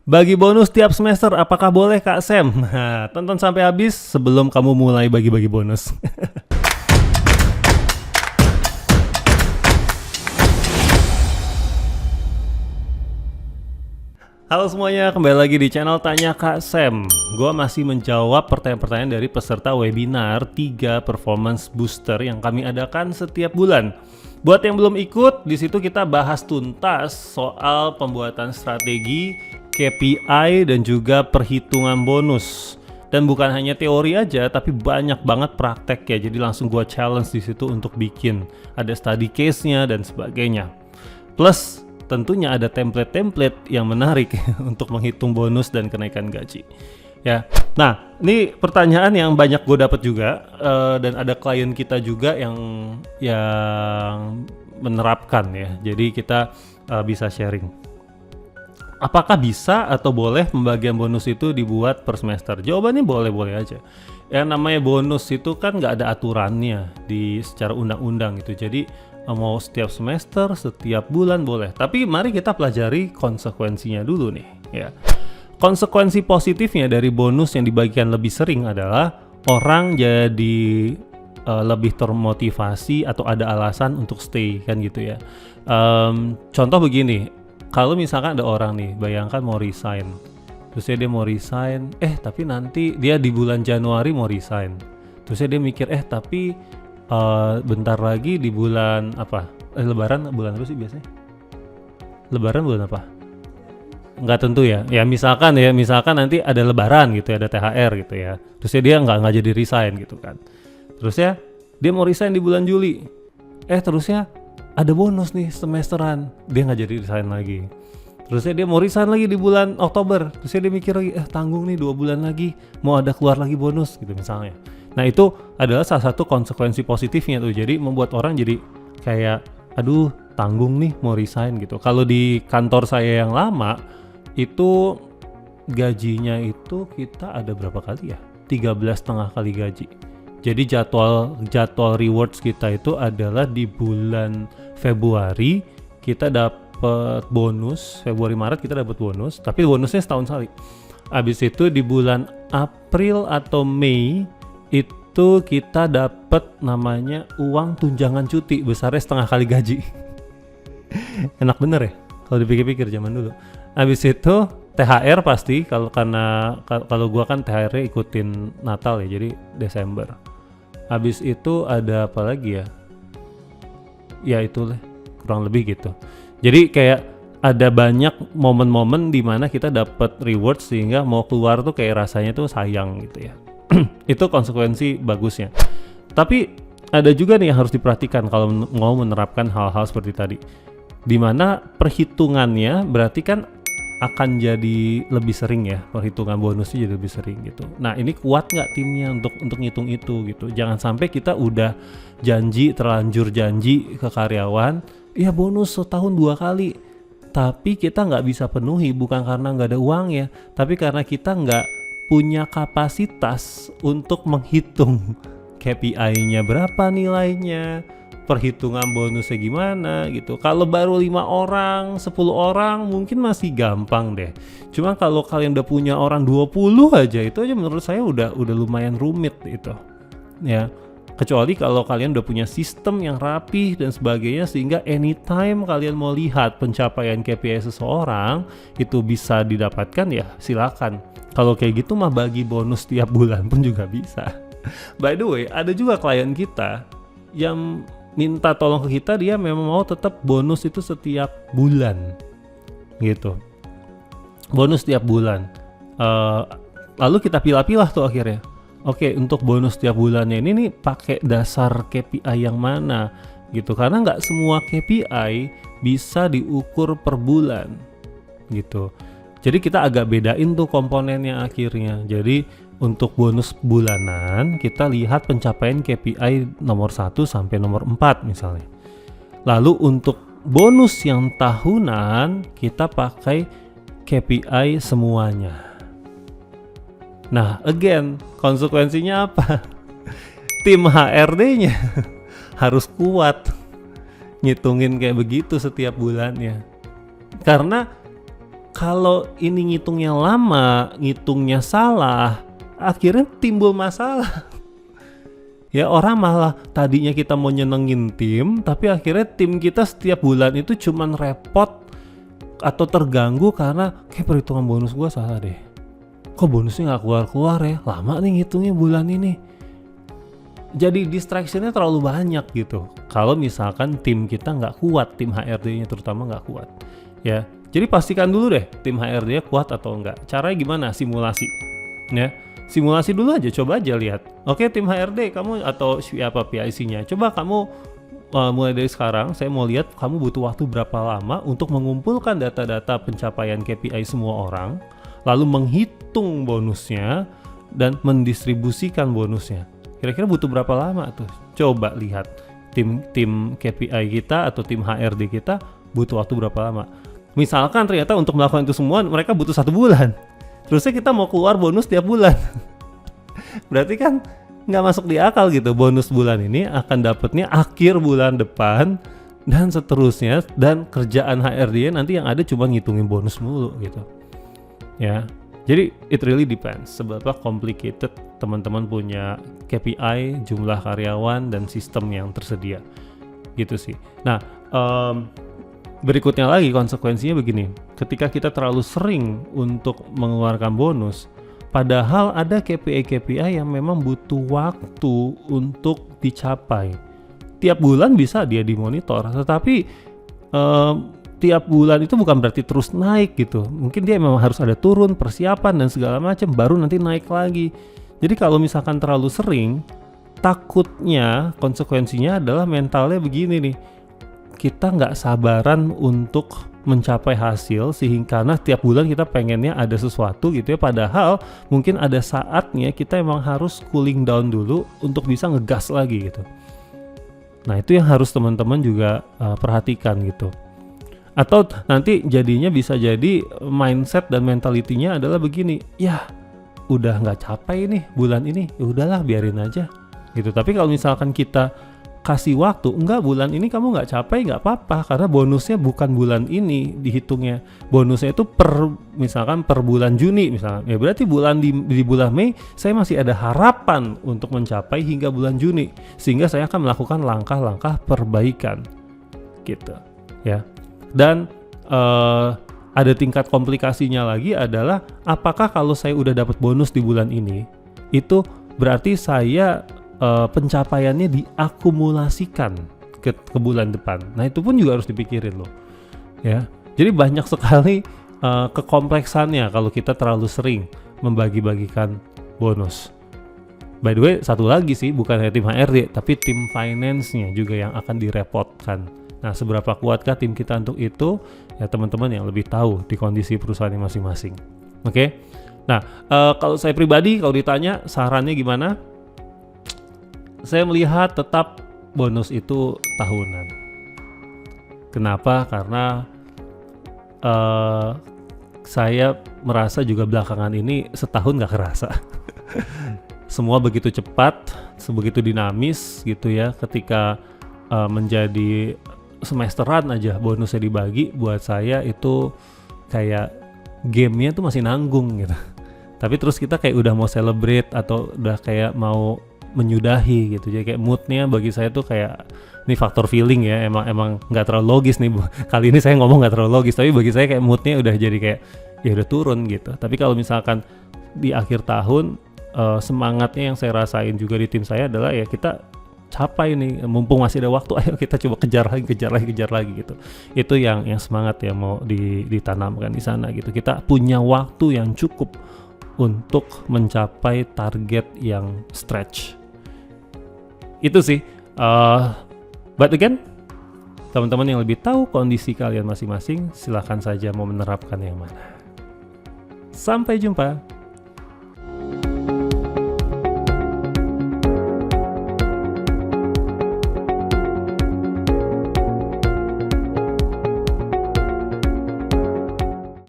Bagi bonus tiap semester, apakah boleh Kak Sam? Nah, tonton sampai habis sebelum kamu mulai bagi-bagi bonus. Halo semuanya, kembali lagi di channel Tanya Kak Sam. Gua masih menjawab pertanyaan-pertanyaan dari peserta webinar 3 Performance Booster yang kami adakan setiap bulan. Buat yang belum ikut, di situ kita bahas tuntas soal pembuatan strategi, KPI dan juga perhitungan bonus. Dan bukan hanya teori aja, tapi banyak banget praktek ya. Jadi langsung gua challenge di situ untuk bikin. Ada study case-nya dan sebagainya. Plus tentunya ada template-template yang menarik untuk menghitung bonus dan kenaikan gaji. Ya, nah ini pertanyaan yang banyak gue dapat juga dan ada klien kita juga yang menerapkan ya. Jadi kita bisa sharing. Apakah bisa atau boleh pembagian bonus itu dibuat per semester? Jawabannya boleh-boleh aja. Yang namanya bonus itu kan nggak ada aturannya di secara undang-undang gitu. Jadi mau setiap semester, setiap bulan boleh. Tapi mari kita pelajari konsekuensinya dulu nih ya. Konsekuensi positifnya dari bonus yang dibagikan lebih sering adalah orang jadi lebih termotivasi atau ada alasan untuk stay kan gitu ya. Contoh begini, kalau misalkan ada orang nih, bayangkan mau resign. Terus dia mau resign, tapi nanti dia di bulan Januari mau resign. Terus dia mikir, tapi bentar lagi di bulan apa? Lebaran bulan apa sih biasanya? Lebaran bulan apa? Nggak tentu ya. Ya misalkan nanti ada Lebaran gitu ya, ada THR gitu ya. Terus dia nggak jadi resign gitu kan. Terus ya dia mau resign di bulan Juli. Terusnya ada bonus nih semesteran. Dia nggak jadi resign lagi. Terusnya dia mau resign lagi di bulan Oktober. Terusnya dia mikir lagi, tanggung nih 2 bulan lagi, mau ada keluar lagi bonus gitu misalnya. Nah itu adalah salah satu konsekuensi positifnya tuh. Jadi membuat orang jadi kayak, aduh tanggung nih mau resign gitu. Kalau di kantor saya yang lama, itu gajinya itu kita ada berapa kali ya? 13,5 kali gaji. Jadi jadwal rewards kita itu adalah di bulan Februari kita dapat bonus, Februari Maret kita dapat bonus, tapi bonusnya setahun sekali. Habis itu di bulan April atau Mei itu kita dapat namanya uang tunjangan cuti besarnya setengah kali gaji. Enak bener ya kalau dipikir-pikir zaman dulu. Habis itu THR pasti kalau gua kan THR-nya ikutin Natal ya, jadi Desember. Habis itu ada apa lagi ya? Ya itulah kurang lebih gitu. Jadi kayak ada banyak momen-momen di mana kita dapat reward sehingga mau keluar tuh kayak rasanya tuh sayang gitu ya. Itu konsekuensi bagusnya. Tapi ada juga nih yang harus diperhatikan kalau mau menerapkan hal-hal seperti tadi. Dimana perhitungannya berarti kan akan jadi lebih sering ya, perhitungan bonusnya jadi lebih sering gitu. Nah ini kuat nggak timnya untuk ngitung itu gitu. Jangan sampai kita udah terlanjur janji ke karyawan, ya bonus setahun 2 kali, tapi kita nggak bisa penuhi bukan karena nggak ada uang ya, tapi karena kita nggak punya kapasitas untuk menghitung KPI-nya berapa nilainya, perhitungan bonusnya gimana gitu. Kalau baru 5 orang, 10 orang mungkin masih gampang deh. Cuma kalau kalian udah punya orang 20 aja, itu aja menurut saya udah lumayan rumit itu. Ya. Kecuali kalau kalian udah punya sistem yang rapih dan sebagainya sehingga anytime kalian mau lihat pencapaian KPI seseorang itu bisa didapatkan, ya silakan. Kalau kayak gitu mah bagi bonus tiap bulan pun juga bisa. By the way, ada juga klien kita yang minta tolong ke kita, dia memang mau tetap bonus itu setiap bulan gitu, bonus setiap bulan. Lalu kita pilah-pilah tuh akhirnya, oke, untuk bonus setiap bulannya ini nih pakai dasar KPI yang mana gitu, karena nggak semua KPI bisa diukur per bulan gitu. Jadi kita agak bedain tuh komponennya akhirnya. Jadi untuk bonus bulanan kita lihat pencapaian KPI nomor 1 sampai nomor 4 misalnya. Lalu untuk bonus yang tahunan kita pakai KPI semuanya. Nah again, konsekuensinya apa? Tim HRD-nya harus kuat ngitungin kayak begitu setiap bulannya. Karena Kalau ini ngitungnya lama, ngitungnya salah, akhirnya timbul masalah. Ya orang malah tadinya kita mau nyenengin tim, tapi akhirnya tim kita setiap bulan itu cuman repot atau terganggu karena kayak perhitungan bonus gua salah deh. Kok bonusnya nggak keluar-keluar ya? Lama nih ngitungnya bulan ini. Jadi distractionnya terlalu banyak gitu. Kalau misalkan tim kita nggak kuat, tim HRD-nya terutama nggak kuat, ya. Jadi pastikan dulu deh tim HRD-nya kuat atau enggak. Caranya gimana? Simulasi, ya. Simulasi dulu aja, coba aja lihat. Oke tim HRD kamu atau siapa PIC-nya, coba kamu mulai dari sekarang saya mau lihat kamu butuh waktu berapa lama untuk mengumpulkan data-data pencapaian KPI semua orang, lalu menghitung bonusnya dan mendistribusikan bonusnya. Kira-kira butuh berapa lama tuh? Coba lihat tim KPI kita atau tim HRD kita butuh waktu berapa lama. Misalkan ternyata untuk melakukan itu semua mereka butuh 1 bulan. Terusnya kita mau keluar bonus tiap bulan. Berarti kan nggak masuk di akal gitu. Bonus bulan ini akan dapatnya akhir bulan depan dan seterusnya. Dan kerjaan HRD nanti yang ada cuma ngitungin bonus mulu gitu. Ya. Jadi it really depends seberapa complicated teman-teman punya KPI, jumlah karyawan dan sistem yang tersedia gitu sih. Nah berikutnya lagi konsekuensinya begini, ketika kita terlalu sering untuk mengeluarkan bonus, padahal ada KPI yang memang butuh waktu untuk dicapai. Tiap bulan bisa dia dimonitor, tetapi tiap bulan itu bukan berarti terus naik gitu. Mungkin dia memang harus ada turun, persiapan dan segala macam baru nanti naik lagi. Jadi kalau misalkan terlalu sering, takutnya konsekuensinya adalah mentalnya begini nih. Kita nggak sabaran untuk mencapai hasil sehingga karena tiap bulan kita pengennya ada sesuatu gitu ya. Padahal mungkin ada saatnya kita emang harus cooling down dulu untuk bisa ngegas lagi gitu. Nah itu yang harus teman-teman juga perhatikan gitu. Atau nanti jadinya bisa jadi mindset dan mentalitinya adalah begini, ya udah nggak capai nih bulan ini, ya udahlah biarin aja gitu. Tapi kalau misalkan kita kasih waktu, enggak bulan ini kamu nggak capai nggak apa-apa karena bonusnya bukan bulan ini dihitungnya, bonusnya itu misalkan per bulan Juni misalkan, ya berarti di bulan Mei saya masih ada harapan untuk mencapai hingga bulan Juni sehingga saya akan melakukan langkah-langkah perbaikan gitu ya. Dan ada tingkat komplikasinya lagi adalah apakah kalau saya udah dapat bonus di bulan ini itu berarti saya pencapaiannya diakumulasikan ke bulan depan. Nah itu pun juga harus dipikirin loh ya. Jadi banyak sekali kekompleksannya kalau kita terlalu sering membagi-bagikan bonus. By the way satu lagi sih, bukan hanya tim HRD tapi tim finance-nya juga yang akan direpotkan. Nah seberapa kuatkah tim kita untuk itu ya teman-teman yang lebih tahu di kondisi perusahaannya masing-masing. Oke. Nah kalau saya pribadi kalau ditanya sarannya gimana, saya melihat tetap bonus itu tahunan. Kenapa? Karena saya merasa juga belakangan ini setahun gak kerasa. Semua begitu cepat, sebegitu dinamis gitu ya. Ketika menjadi semesteran aja bonusnya dibagi, buat saya itu kayak gamenya tuh masih nanggung gitu. Tapi terus kita kayak udah mau celebrate atau udah kayak mau menyudahi gitu. Jadi kayak moodnya bagi saya tuh kayak ini faktor feeling ya, emang nggak terlalu logis nih. Kali ini saya ngomong nggak terlalu logis, tapi bagi saya kayak moodnya udah jadi kayak ya udah turun gitu. Tapi kalau misalkan di akhir tahun semangatnya yang saya rasain juga di tim saya adalah ya kita capai nih, mumpung masih ada waktu, ayo kita coba kejar lagi gitu. Itu yang semangat yang mau ditanamkan di sana gitu. Kita punya waktu yang cukup untuk mencapai target yang stretch. Itu sih. But again, teman-teman yang lebih tahu kondisi kalian masing-masing, silahkan saja mau menerapkan yang mana. Sampai jumpa.